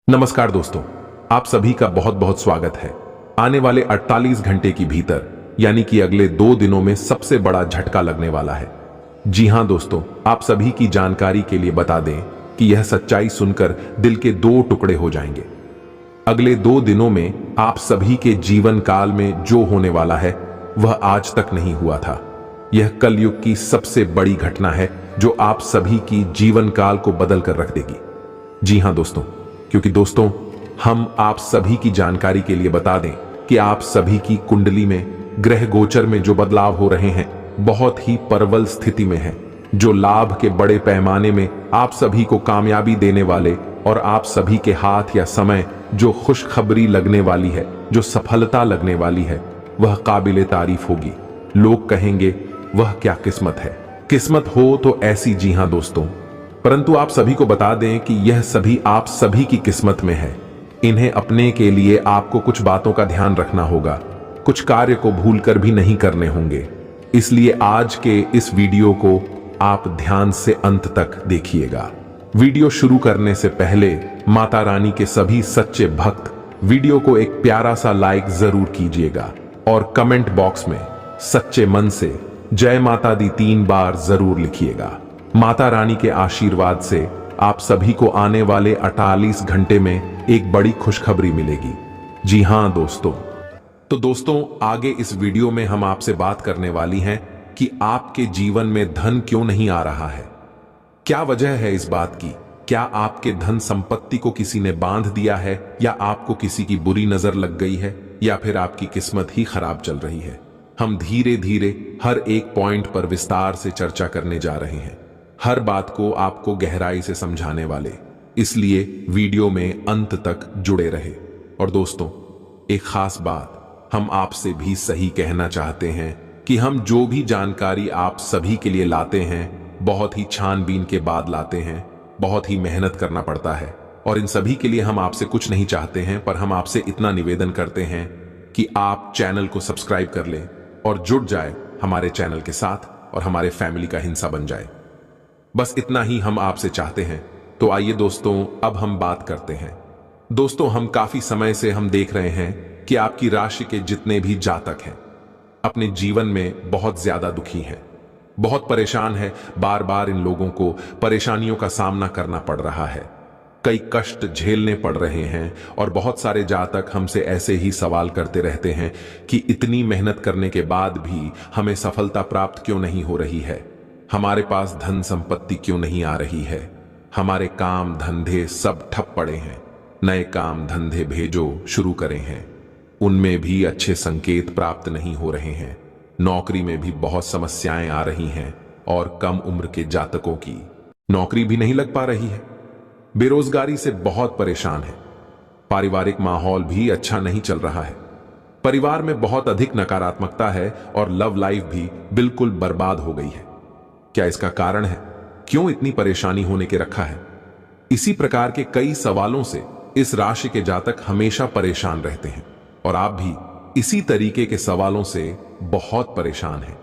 नमस्कार दोस्तों, आप सभी का बहुत बहुत स्वागत है। आने वाले 48 घंटे के भीतर यानी कि अगले 2 दिनों में सबसे बड़ा झटका लगने वाला है। जी हां दोस्तों, आप सभी की जानकारी के लिए बता दें कि यह सच्चाई सुनकर दिल के 2 टुकड़े हो जाएंगे। अगले 2 दिनों में आप सभी के जीवन काल में जो होने वाला है वह आज तक नहीं हुआ था। यह कलयुग की सबसे बड़ी घटना है जो आप सभी की जीवन काल को बदल कर रख देगी। जी हां दोस्तों, क्योंकि दोस्तों हम आप सभी की जानकारी के लिए बता दें कि आप सभी की कुंडली में ग्रह गोचर में जो बदलाव हो रहे हैं बहुत ही प्रबल स्थिति में है, जो लाभ के बड़े पैमाने में आप सभी को कामयाबी देने वाले और आप सभी के हाथ या समय जो खुशखबरी लगने वाली है, जो सफलता लगने वाली है, वह काबिले तारीफ होगी। लोग कहेंगे वह क्या किस्मत है, किस्मत हो तो ऐसी। जी हां दोस्तों, परंतु आप सभी को बता दें कि यह सभी आप सभी की किस्मत में है। इन्हें अपने के लिए आपको कुछ बातों का ध्यान रखना होगा, कुछ कार्य को भूलकर भी नहीं करने होंगे। इसलिए आज के इस वीडियो को आप ध्यान से अंत तक देखिएगा। वीडियो शुरू करने से पहले माता रानी के सभी सच्चे भक्त वीडियो को एक प्यारा सा लाइक जरूर कीजिएगा और कमेंट बॉक्स में सच्चे मन से जय माता दी 3 बार जरूर लिखिएगा। माता रानी के आशीर्वाद से आप सभी को आने वाले 48 घंटे में एक बड़ी खुशखबरी मिलेगी। जी हां दोस्तों, तो दोस्तों आगे इस वीडियो में हम आपसे बात करने वाली हैं कि आपके जीवन में धन क्यों नहीं आ रहा है। क्या वजह है इस बात की? क्या आपके धन संपत्ति को किसी ने बांध दिया है, या आपको किसी की बुरी नजर लग गई है, या फिर आपकी किस्मत ही खराब चल रही है? हम धीरे धीरे हर एक पॉइंट पर विस्तार से चर्चा करने जा रहे हैं, हर बात को आपको गहराई से समझाने वाले। इसलिए वीडियो में अंत तक जुड़े रहे। और दोस्तों एक खास बात हम आपसे भी सही कहना चाहते हैं कि हम जो भी जानकारी आप सभी के लिए लाते हैं बहुत ही छानबीन के बाद लाते हैं, बहुत ही मेहनत करना पड़ता है। और इन सभी के लिए हम आपसे कुछ नहीं चाहते हैं, पर हम आपसे इतना निवेदन करते हैं कि आप चैनल को सब्सक्राइब कर लें और जुड़ जाए हमारे चैनल के साथ और हमारे फैमिली का हिस्सा बन जाए। बस इतना ही हम आपसे चाहते हैं। तो आइए दोस्तों अब हम बात करते हैं। दोस्तों हम काफी समय से हम देख रहे हैं कि आपकी राशि के जितने भी जातक हैं अपने जीवन में बहुत ज्यादा दुखी हैं, बहुत परेशान है। बार बार इन लोगों को परेशानियों का सामना करना पड़ रहा है, कई कष्ट झेलने पड़ रहे हैं। और बहुत सारे जातक हमसे ऐसे ही सवाल करते रहते हैं कि इतनी मेहनत करने के बाद भी हमें सफलता प्राप्त क्यों नहीं हो रही है, हमारे पास धन संपत्ति क्यों नहीं आ रही है, हमारे काम धंधे सब ठप पड़े हैं, नए काम धंधे भेजो शुरू करें हैं, उनमें भी अच्छे संकेत प्राप्त नहीं हो रहे हैं, नौकरी में भी बहुत समस्याएं आ रही हैं और कम उम्र के जातकों की नौकरी भी नहीं लग पा रही है, बेरोजगारी से बहुत परेशान है, पारिवारिक माहौल भी अच्छा नहीं चल रहा है, परिवार में बहुत अधिक नकारात्मकता है और लव लाइफ भी बिल्कुल बर्बाद हो गई है। क्या इसका कारण है? क्यों इतनी परेशानी होने के रखा है? इसी प्रकार के कई सवालों से इस राशि के जातक हमेशा परेशान रहते हैं और आप भी इसी तरीके के सवालों से बहुत परेशान हैं।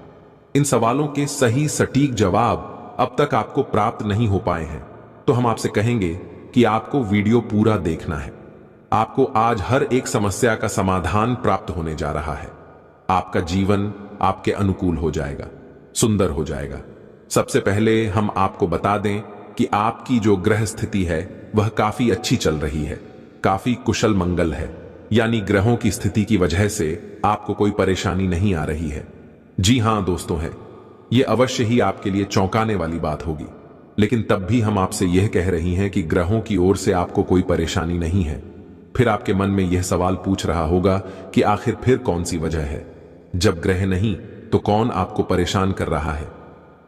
इन सवालों के सही सटीक जवाब अब तक आपको प्राप्त नहीं हो पाए हैं, तो हम आपसे कहेंगे कि आपको वीडियो पूरा देखना है। आपको आज हर एक समस्या का समाधान प्राप्त होने जा रहा है। आपका जीवन आपके अनुकूल हो जाएगा, सुंदर हो जाएगा। सबसे पहले हम आपको बता दें कि आपकी जो ग्रह स्थिति है वह काफी अच्छी चल रही है, काफी कुशल मंगल है, यानी ग्रहों की स्थिति की वजह से आपको कोई परेशानी नहीं आ रही है। जी हां दोस्तों, है ये अवश्य ही आपके लिए चौंकाने वाली बात होगी, लेकिन तब भी हम आपसे यह कह रही हैं कि ग्रहों की ओर से आपको कोई परेशानी नहीं है। फिर आपके मन में यह सवाल पूछ रहा होगा कि आखिर फिर कौन सी वजह है? जब ग्रह नहीं तो कौन आपको परेशान कर रहा है?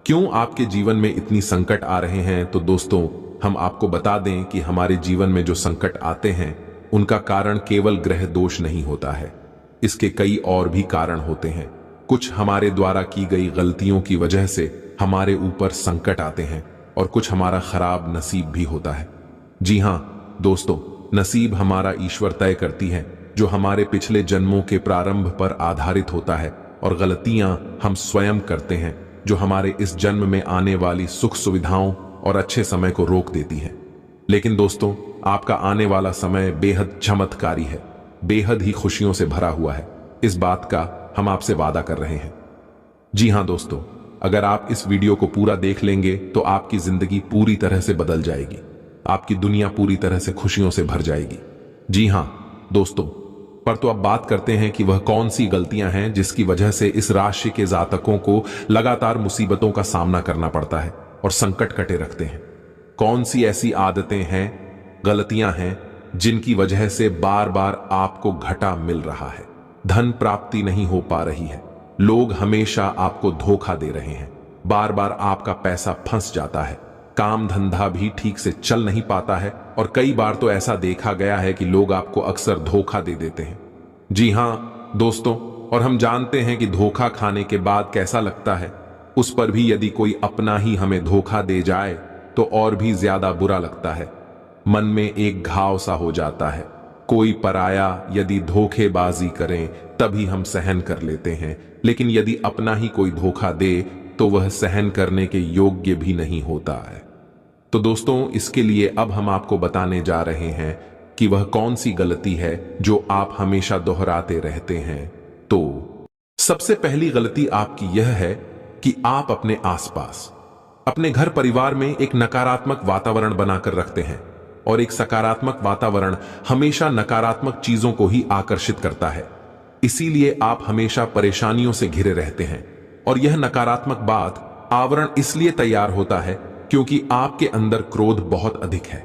क्यों आपके जीवन में इतनी संकट आ रहे हैं? तो दोस्तों हम आपको बता दें कि हमारे जीवन में जो संकट आते हैं उनका कारण केवल ग्रह दोष नहीं होता है, इसके कई और भी कारण होते हैं। कुछ हमारे द्वारा की गई गलतियों की वजह से हमारे ऊपर संकट आते हैं और कुछ हमारा खराब नसीब भी होता है। जी हां दोस्तों, नसीब हमारा ईश्वर तय करती है, जो हमारे पिछले जन्मों के प्रारंभ पर आधारित होता है, और गलतियां हम स्वयं करते हैं जो हमारे इस जन्म में आने वाली सुख सुविधाओं और अच्छे समय को रोक देती है। लेकिन दोस्तों, आपका आने वाला समय बेहद चमत्कारी है, बेहद ही खुशियों से भरा हुआ है। इस बात का हम आपसे वादा कर रहे हैं। जी हां दोस्तों, अगर आप इस वीडियो को पूरा देख लेंगे तो आपकी जिंदगी पूरी तरह से बदल जाएगी, आपकी दुनिया पूरी तरह से खुशियों से भर जाएगी। जी हां दोस्तों, पर तो अब बात करते हैं कि वह कौन सी गलतियां हैं जिसकी वजह से इस राशि के जातकों को लगातार मुसीबतों का सामना करना पड़ता है और संकट कटे रखते हैं। कौन सी ऐसी आदतें हैं, गलतियां हैं जिनकी वजह से बार बार आपको घाटा मिल रहा है, धन प्राप्ति नहीं हो पा रही है, लोग हमेशा आपको धोखा दे रहे हैं, बार बार आपका पैसा फंस जाता है, काम धंधा भी ठीक से चल नहीं पाता है और कई बार तो ऐसा देखा गया है कि लोग आपको अक्सर धोखा दे देते हैं। जी हां दोस्तों, और हम जानते हैं कि धोखा खाने के बाद कैसा लगता है। उस पर भी यदि कोई अपना ही हमें धोखा दे जाए तो और भी ज्यादा बुरा लगता है, मन में एक घाव सा हो जाता है। कोई पराया यदि धोखेबाजी करें तभी हम सहन कर लेते हैं, लेकिन यदि अपना ही कोई धोखा दे तो वह सहन करने के योग्य भी नहीं होता है। तो दोस्तों, इसके लिए अब हम आपको बताने जा रहे हैं कि वह कौन सी गलती है जो आप हमेशा दोहराते रहते हैं। तो सबसे पहली गलती आपकी यह है कि आप अपने आसपास, अपने घर परिवार में एक नकारात्मक वातावरण बनाकर रखते हैं, और एक सकारात्मक वातावरण हमेशा नकारात्मक चीजों को ही आकर्षित करता है। इसीलिए आप हमेशा परेशानियों से घिरे रहते हैं, और यह नकारात्मक बात आवरण इसलिए तैयार होता है क्योंकि आपके अंदर क्रोध बहुत अधिक है।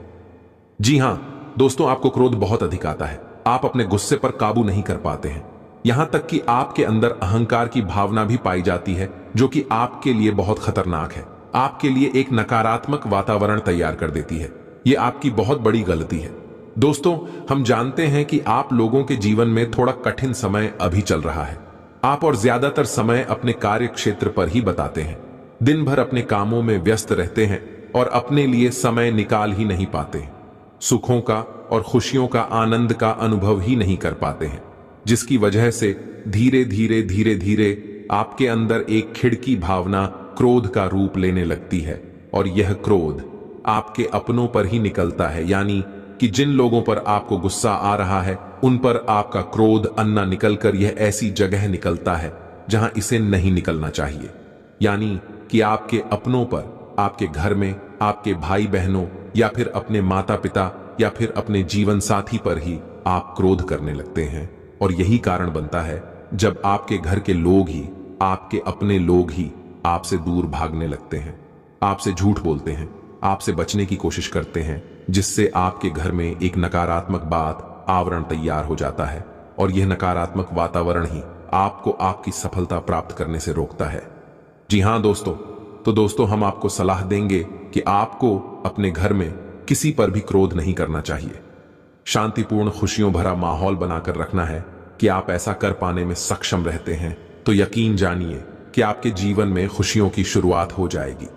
जी हां दोस्तों, आपको क्रोध बहुत अधिक आता है, आप अपने गुस्से पर काबू नहीं कर पाते हैं, यहां तक कि आपके अंदर अहंकार की भावना भी पाई जाती है, जो कि आपके लिए बहुत खतरनाक है, आपके लिए एक नकारात्मक वातावरण तैयार कर देती है। यह आपकी बहुत बड़ी गलती है। दोस्तों, हम जानते हैं कि आप लोगों के जीवन में थोड़ा कठिन समय अभी चल रहा है। आप और ज्यादातर समय अपने कार्य क्षेत्र पर ही बताते हैं, दिन भर अपने कामों में व्यस्त रहते हैं और अपने लिए समय निकाल ही नहीं पाते, सुखों का और खुशियों का आनंद का अनुभव ही नहीं कर पाते हैं, जिसकी वजह से धीरे धीरे आपके अंदर एक खिड़की भावना क्रोध का रूप लेने लगती है, और यह क्रोध आपके अपनों पर ही निकलता है। यानी कि जिन लोगों पर आपको गुस्सा आ रहा है उन पर आपका क्रोध अन्ना निकलकर यह ऐसी जगह निकलता है जहां इसे नहीं निकलना चाहिए। यानी कि आपके अपनों पर, आपके घर में, आपके भाई बहनों या फिर अपने माता पिता या फिर अपने जीवन साथी पर ही आप क्रोध करने लगते हैं। और यही कारण बनता है जब आपके घर के लोग ही, आपके अपने लोग ही आपसे दूर भागने लगते हैं, आपसे झूठ बोलते हैं, आपसे बचने की कोशिश करते हैं, जिससे आपके घर में एक नकारात्मक बात, आवरण तैयार हो जाता है, और यह नकारात्मक वातावरण ही आपको आपकी सफलता प्राप्त करने से रोकता है। जी हां दोस्तों, तो दोस्तों, हम आपको सलाह देंगे कि आपको अपने घर में किसी पर भी क्रोध नहीं करना चाहिए। शांतिपूर्ण, खुशियों भरा माहौल बनाकर रखना है। कि आप ऐसा कर पाने में सक्षम रहते हैं तो यकीन जानिए कि आपके जीवन में खुशियों की शुरुआत हो जाएगी,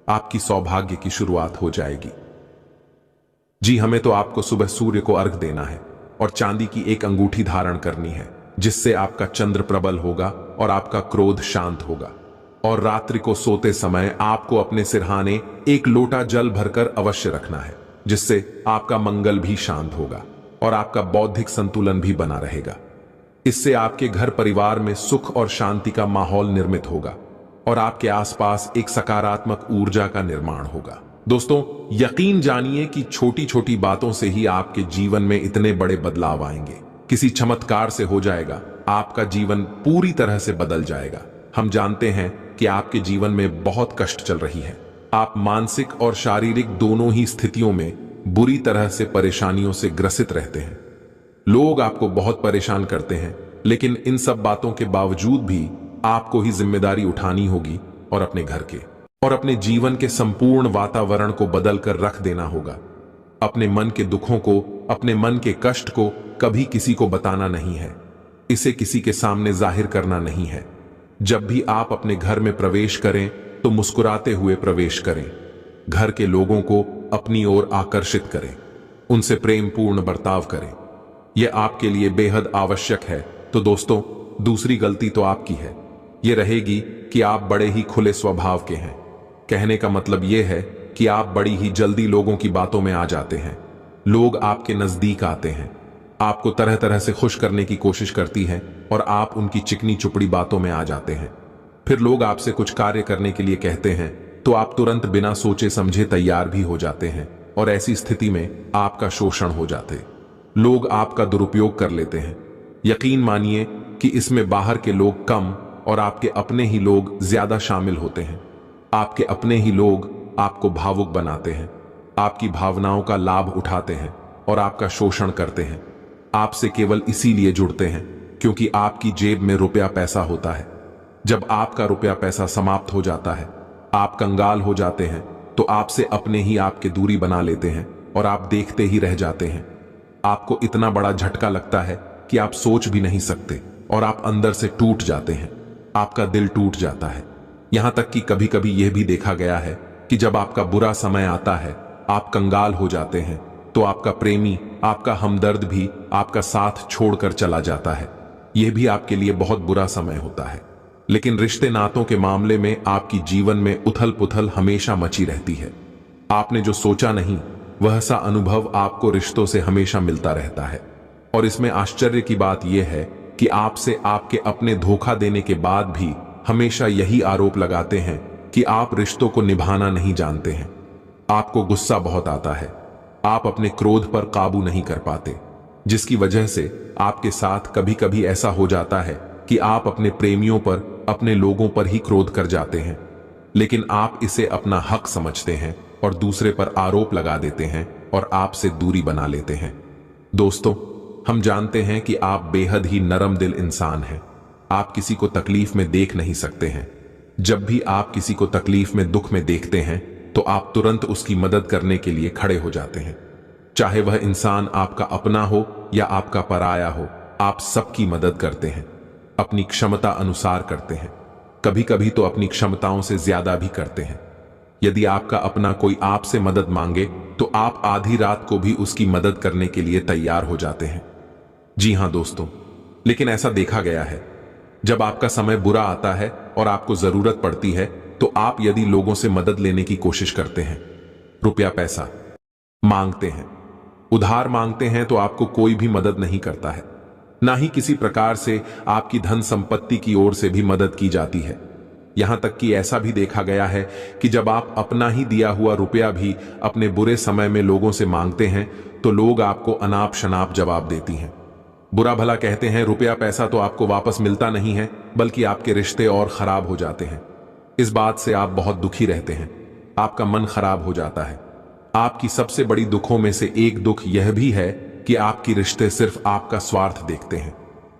आपकी सौभाग्य की शुरुआत हो जाएगी। जी, हमें तो आपको सुबह सूर्य को अर्घ देना है और चांदी की एक अंगूठी धारण करनी है, जिससे आपका चंद्र प्रबल होगा और आपका क्रोध शांत होगा। और रात्रि को सोते समय आपको अपने सिरहाने एक लोटा जल भरकर अवश्य रखना है, जिससे आपका मंगल भी शांत होगा और आपका बौद्धिक संतुलन भी बना रहेगा। इससे आपके घर परिवार में सुख और शांति का माहौल निर्मित होगा और आपके आसपास एक सकारात्मक ऊर्जा का निर्माण होगा। दोस्तों, यकीन जानिए कि छोटी छोटी बातों से ही आपके जीवन में इतने बड़े बदलाव आएंगे। किसी चमत्कार से हो जाएगा, आपका जीवन पूरी तरह से बदल जाएगा। हम जानते हैं कि आपके जीवन में बहुत कष्ट चल रही है, आप मानसिक और शारीरिक दोनों ही स्थितियों में बुरी तरह से परेशानियों से ग्रसित रहते हैं। लोग आपको बहुत परेशान करते हैं, लेकिन इन सब बातों के बावजूद भी आपको ही जिम्मेदारी उठानी होगी और अपने घर के और अपने जीवन के संपूर्ण वातावरण को बदलकर रख देना होगा। अपने मन के दुखों को, अपने मन के कष्ट को कभी किसी को बताना नहीं है, इसे किसी के सामने जाहिर करना नहीं है। जब भी आप अपने घर में प्रवेश करें तो मुस्कुराते हुए प्रवेश करें, घर के लोगों को अपनी ओर आकर्षित करें, उनसे प्रेमपूर्ण बर्ताव करें। यह आपके लिए बेहद आवश्यक है। तो दोस्तों, दूसरी गलती तो आपकी है, यह रहेगी कि आप बड़े ही खुले स्वभाव के हैं। कहने का मतलब यह है कि आप बड़ी ही जल्दी लोगों की बातों में आ जाते हैं। लोग आपके नजदीक आते हैं, आपको तरह तरह से खुश करने की कोशिश करती है और आप उनकी चिकनी चुपड़ी बातों में आ जाते हैं। फिर लोग आपसे कुछ कार्य करने के लिए कहते हैं तो आप तुरंत बिना सोचे समझे तैयार भी हो जाते हैं और ऐसी स्थिति में आपका शोषण हो जाते। लोग आपका दुरुपयोग कर लेते हैं। यकीन मानिए कि इसमें बाहर के लोग कम और आपके अपने ही लोग ज्यादा शामिल होते हैं। आपके अपने ही लोग आपको भावुक बनाते हैं, आपकी भावनाओं का लाभ उठाते हैं और आपका शोषण करते हैं। आपसे केवल इसीलिए जुड़ते हैं क्योंकि आपकी जेब में रुपया पैसा होता है। जब आपका रुपया पैसा समाप्त हो जाता है, आप कंगाल हो जाते हैं, तो आपसे अपने ही आपके दूरी बना लेते हैं और आप देखते ही रह जाते हैं। आपको इतना बड़ा झटका लगता है कि आप सोच भी नहीं सकते और आप अंदर से टूट जाते हैं। आपका दिल टूट जाता है। यहां तक कि कभी कभी यह भी देखा गया है कि जब आपका बुरा समय आता है, आप कंगाल हो जाते हैं, तो आपका प्रेमी, आपका हमदर्द भी आपका साथ छोड़कर चला जाता है। यह भी आपके लिए बहुत बुरा समय होता है। लेकिन रिश्ते नातों के मामले में आपकी जीवन में उथल पुथल हमेशा मची रहती है। आपने जो सोचा नहीं, वह सा अनुभव आपको रिश्तों से हमेशा मिलता रहता है। और इसमें आश्चर्य की बात यह है कि आपसे आपके अपने धोखा देने के बाद भी हमेशा यही आरोप लगाते हैं कि आप रिश्तों को निभाना नहीं जानते हैं। आपको गुस्सा बहुत आता है, आप अपने क्रोध पर काबू नहीं कर पाते, जिसकी वजह से आपके साथ कभी कभी ऐसा हो जाता है कि आप अपने प्रेमियों पर, अपने लोगों पर ही क्रोध कर जाते हैं। लेकिन आप इसे अपना हक समझते हैं और दूसरे पर आरोप लगा देते हैं और आपसे दूरी बना लेते हैं। दोस्तों, हम जानते हैं कि आप बेहद ही नरम दिल इंसान हैं। आप किसी को तकलीफ में देख नहीं सकते हैं। जब भी आप किसी को तकलीफ में, दुख में देखते हैं, तो आप तुरंत उसकी मदद करने के लिए खड़े हो जाते हैं। चाहे वह इंसान आपका अपना हो या आपका पराया हो, आप सबकी मदद करते हैं, अपनी क्षमता अनुसार करते हैं। कभी कभी तो अपनी क्षमताओं से ज्यादा भी करते हैं। यदि आपका अपना कोई आपसे मदद मांगे तो आप आधी रात को भी उसकी मदद करने के लिए तैयार हो जाते हैं। जी हां दोस्तों, लेकिन ऐसा देखा गया है, जब आपका समय बुरा आता है और आपको जरूरत पड़ती है, तो आप यदि लोगों से मदद लेने की कोशिश करते हैं, रुपया पैसा मांगते हैं, उधार मांगते हैं, तो आपको कोई भी मदद नहीं करता है। ना ही किसी प्रकार से आपकी धन संपत्ति की ओर से भी मदद की जाती है। यहां तक कि ऐसा भी देखा गया है कि जब आप अपना ही दिया हुआ रुपया भी अपने बुरे समय में लोगों से मांगते हैं, तो लोग आपको अनाप शनाप जवाब देती हैं। बुरा भला कहते हैं, रुपया पैसा तो आपको वापस मिलता नहीं है, बल्कि आपके रिश्ते और खराब हो जाते हैं। इस बात से आप बहुत दुखी रहते हैं, आपका मन खराब हो जाता है। आपकी सबसे बड़ी दुखों में से एक दुख यह भी है कि आपकी रिश्ते सिर्फ आपका स्वार्थ देखते हैं,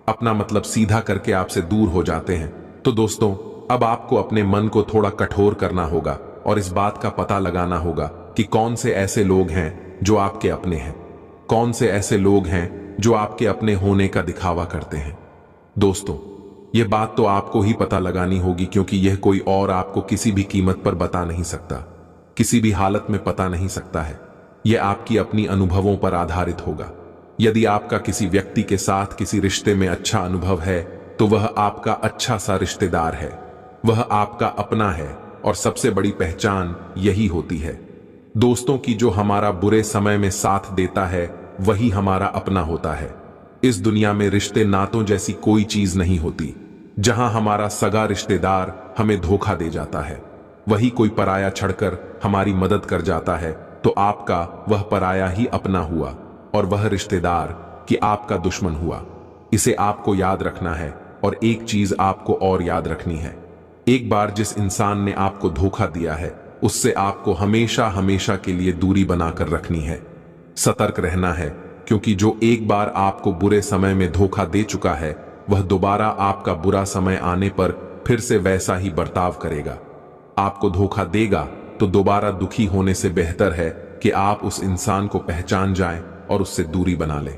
अपना मतलब सीधा करके आपसे दूर हो जाते हैं। तो दोस्तों, अब आपको अपने मन को थोड़ा कठोर करना होगा और इस बात का पता लगाना होगा कि कौन से ऐसे लोग हैं जो आपके अपने हैं, कौन से ऐसे लोग हैं जो आपके अपने होने का दिखावा करते हैं। दोस्तों, यह बात तो आपको ही पता लगानी होगी, क्योंकि यह कोई और आपको किसी भी कीमत पर बता नहीं सकता, किसी भी हालत में पता नहीं सकता है। यह आपकी अपनी अनुभवों पर आधारित होगा। यदि आपका किसी व्यक्ति के साथ किसी रिश्ते में अच्छा अनुभव है, तो वह आपका अच्छा सा रिश्तेदार है, वह आपका अपना है और सबसे बड़ी पहचान यही होती है। दोस्तों की जो हमारा बुरे समय में साथ देता है, वही हमारा अपना होता है। इस दुनिया में रिश्ते नातों जैसी कोई चीज नहीं होती। जहां हमारा सगा रिश्तेदार हमें धोखा दे जाता है, वही कोई पराया छड़कर हमारी मदद कर जाता है, तो आपका वह पराया ही अपना हुआ और वह रिश्तेदार कि आपका दुश्मन हुआ। इसे आपको याद रखना है। और एक चीज आपको और याद रखनी है, एक बार जिस इंसान ने आपको धोखा दिया है, उससे आपको हमेशा हमेशा के लिए दूरी बनाकर रखनी है। सतर्क रहना है, क्योंकि जो एक बार आपको बुरे समय में धोखा दे चुका है, वह दोबारा आपका बुरा समय आने पर फिर से वैसा ही बर्ताव करेगा। आपको धोखा देगा तो दोबारा दुखी होने से बेहतर है कि आप उस इंसान को पहचान जाएं और उससे दूरी बना लें।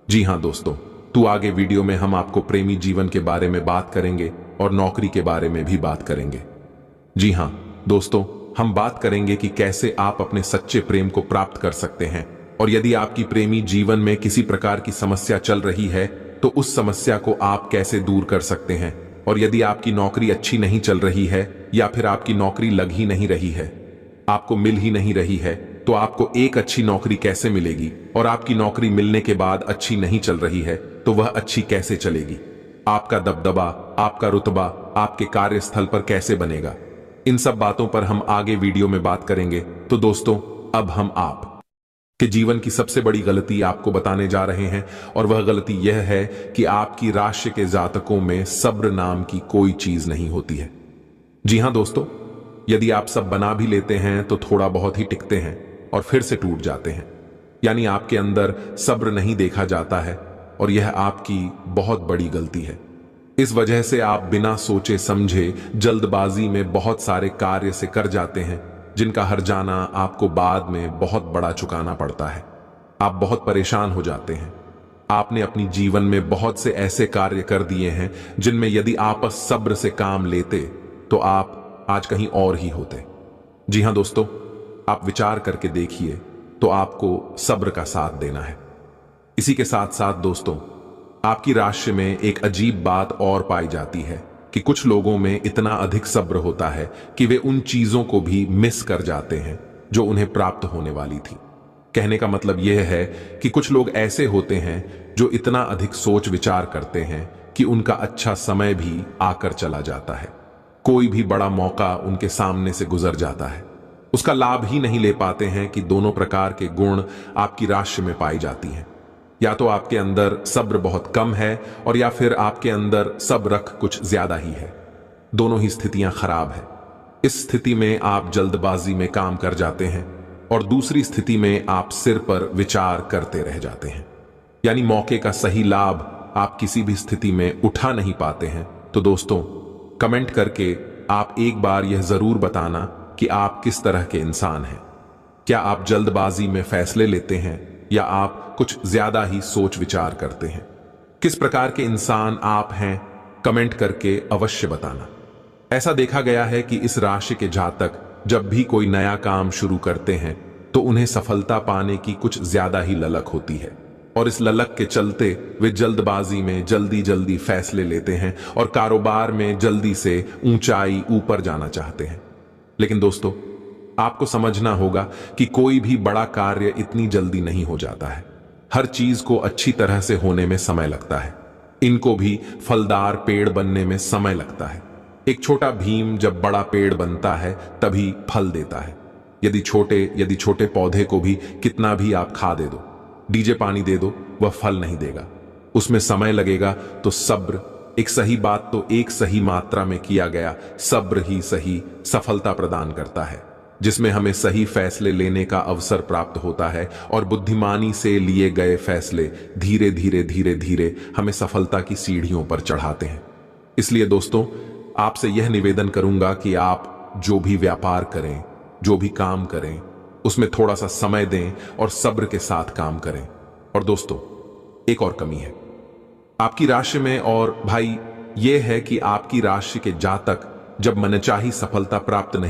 जी हां दोस्तों, तो आगे वीडियो में हम आपको प्रेमी जीवन के बारे में बात करेंगे और नौकरी के बारे में भी बात करेंगे। जी हां दोस्तों, हम बात करेंगे कि कैसे आप अपने सच्चे प्रेम को प्राप्त कर सकते हैं, और यदि आपकी प्रेमी जीवन में किसी प्रकार की समस्या चल रही है, तो उस समस्या को आप कैसे दूर कर सकते हैं। और यदि आपकी नौकरी अच्छी नहीं चल रही है या फिर आपकी नौकरी लग ही नहीं रही है, आपको मिल ही नहीं रही है तो आपको एक अच्छी नौकरी कैसे मिलेगी, और आपकी नौकरी मिलने के बाद अच्छी नहीं चल रही है तो वह अच्छी कैसे चलेगी। आपका दबदबा, आपका रुतबा आपके कार्यस्थल पर कैसे बनेगा। इन सब बातों पर हम आगे वीडियो में बात करेंगे। तो दोस्तों, अब हम आप के जीवन की सबसे बड़ी गलती आपको बताने जा रहे हैं, और वह गलती यह है कि आपकी राशि के जातकों में सब्र नाम की कोई चीज नहीं होती है। जी हां दोस्तों, यदि आप सब बना भी लेते हैं तो थोड़ा बहुत ही टिकते हैं और फिर से टूट जाते हैं। यानी आपके अंदर सब्र नहीं देखा जाता है, और यह आपकी बहुत बड़ी गलती है। इस वजह से आप बिना सोचे समझे जल्दबाजी में बहुत सारे कार्य से कर जाते हैं, जिनका हर्जाना आपको बाद में बहुत बड़ा चुकाना पड़ता है। आप बहुत परेशान हो जाते हैं। आपने अपनी जीवन में बहुत से ऐसे कार्य कर दिए हैं जिनमें यदि आप सब्र से काम लेते तो आप आज कहीं और ही होते। जी हां दोस्तों, आप विचार करके देखिए तो आपको सब्र का साथ देना है। इसी के साथ साथ दोस्तों, आपकी राशि में एक अजीब बात और पाई जाती है कि कुछ लोगों में इतना अधिक सब्र होता है कि वे उन चीजों को भी मिस कर जाते हैं जो उन्हें प्राप्त होने वाली थी। कहने का मतलब यह है कि कुछ लोग ऐसे होते हैं जो इतना अधिक सोच विचार करते हैं कि उनका अच्छा समय भी आकर चला जाता है। कोई भी बड़ा मौका उनके सामने से गुजर जाता है, उसका लाभ ही नहीं ले पाते हैं कि दोनों प्रकार के गुण आपकी राशि में पाई जाती हैं। या तो आपके अंदर सब्र बहुत कम है, और या फिर आपके अंदर सब्र कुछ ज्यादा ही है। दोनों ही स्थितियां खराब है। इस स्थिति में आप जल्दबाजी में काम कर जाते हैं, और दूसरी स्थिति में आप सिर पर विचार करते रह जाते हैं। यानी मौके का सही लाभ आप किसी भी स्थिति में उठा नहीं पाते हैं। तो दोस्तों, कमेंट करके आप एक बार यह जरूर बताना कि आप किस तरह के इंसान हैं। क्या आप जल्दबाजी में फैसले लेते हैं, या आप कुछ ज्यादा ही सोच विचार करते हैं? किस प्रकार के इंसान आप हैं, कमेंट करके अवश्य बताना। ऐसा देखा गया है कि इस राशि के जातक जब भी कोई नया काम शुरू करते हैं तो उन्हें सफलता पाने की कुछ ज्यादा ही ललक होती है, और इस ललक के चलते वे जल्दबाजी में जल्दी जल्दी फैसले लेते हैं और कारोबार में जल्दी से ऊंचाई ऊपर जाना चाहते हैं। लेकिन दोस्तों, आपको समझना होगा कि कोई भी बड़ा कार्य इतनी जल्दी नहीं हो जाता है। हर चीज को अच्छी तरह से होने में समय लगता है। इनको भी फलदार पेड़ बनने में समय लगता है। एक छोटा भीम जब बड़ा पेड़ बनता है तभी फल देता है। यदि छोटे पौधे को भी कितना भी आप खा दे दो, डीजे पानी दे दो, वह फल नहीं देगा, उसमें समय लगेगा। तो सब्र, एक सही बात तो एक सही मात्रा में किया गया सब्र ही सही सफलता प्रदान करता है, जिसमें हमें सही फैसले लेने का अवसर प्राप्त होता है, और बुद्धिमानी से लिए गए फैसले धीरे धीरे हमें सफलता की सीढ़ियों पर चढ़ाते हैं। इसलिए दोस्तों, आपसे यह निवेदन करूंगा कि आप जो भी व्यापार करें, जो भी काम करें, उसमें थोड़ा सा समय दें और सब्र के साथ काम करें। और दोस्तों, एक और कमी है आपकी राशि में, और भाई यह है कि आपकी राशि के जातक जब मनचाही सफलता प्राप्त नहीं